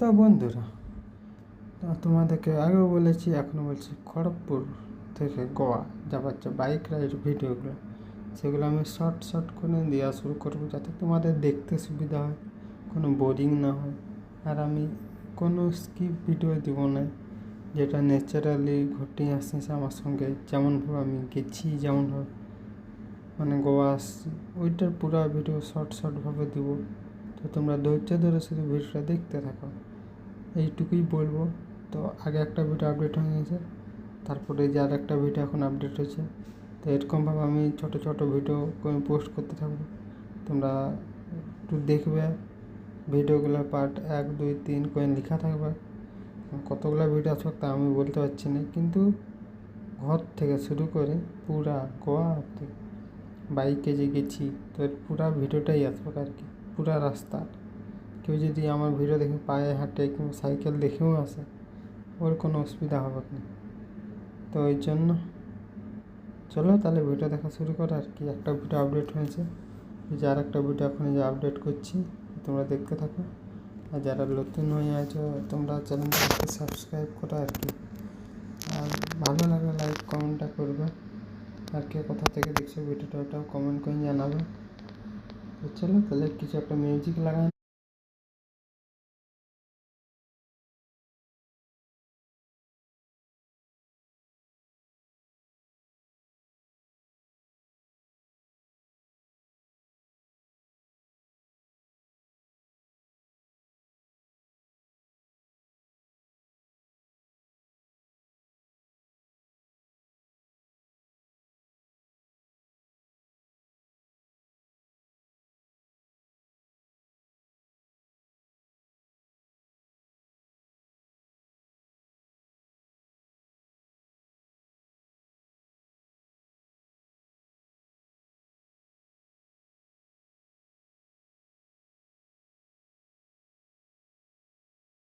তো বন্ধুরা, তোমাদেরকে আগেও বলেছি, এখনও বলছি, খড়গপুর থেকে গোয়া যাবার যে বাইক রাইড ভিডিওগুলো, সেগুলো আমি শর্ট করে দেওয়া শুরু করবো, যাতে তোমাদের দেখতে সুবিধা হয়, কোনো বোরিং না হয়। আর আমি কোনো স্কিপ ভিডিও দিব না, যেটা ন্যাচারালি ঘটে আসছে আমার সঙ্গে, যেমনভাবে আমি গেছি, যেমনভাবে মানে গোয়া আসছি, ওইটার পুরো ভিডিও শর্টভাবে দিব। তো তোমরা ধৈর্য ধরে শুধু ভিডিওটা দেখতে থাকো, এইটুকুই বলবো। তো আগে একটা ভিডিও আপডেট হয়ে গেছে, তারপরে যে আর একটা ভিডিও এখন আপডেট হয়েছে। তো এরকমভাবে আমি ছোটো ভিডিও পোস্ট করতে থাকবো, তোমরা একটু দেখবে। ভিডিওগুলো পার্ট 1, 2, 3 করে লেখা থাকবে। কতগুলো ভিডিও আসবে তা আমি বলতে পারছি না, কিন্তু ঘর থেকে শুরু করে পুরা গোয়া বাইকে যে গেছি, তো এর পুরা ভিডিওটাই আসবে আর কি, পুরা রাস্তা। কেউ যদি আমার ভিডিও দেখে পায়ে হাঁটে কিংবা সাইকেল দেখেও আসে, ওর কোনো অসুবিধা হবে না। তো ওই জন্য চলো তাহলে ভিডিও দেখা শুরু করো আর কি। একটা ভিডিও আপডেট হয়েছে, যে আর একটা ভিডিও এখন যে আপডেট করছি, তোমরা দেখতে থাকো। আর যারা নতুন হয়ে আছো, তোমরা চ্যানেলটাকে সাবস্ক্রাইব করো আর কি। আর ভালো লাগলে লাইক কমেন্টটা করবে, আর কে কোথা থেকে দেখছো ভিডিওটা, ওটাও কমেন্ট করে জানাবে। তো চলো তাহলে কিছু একটা মিউজিক লাগাই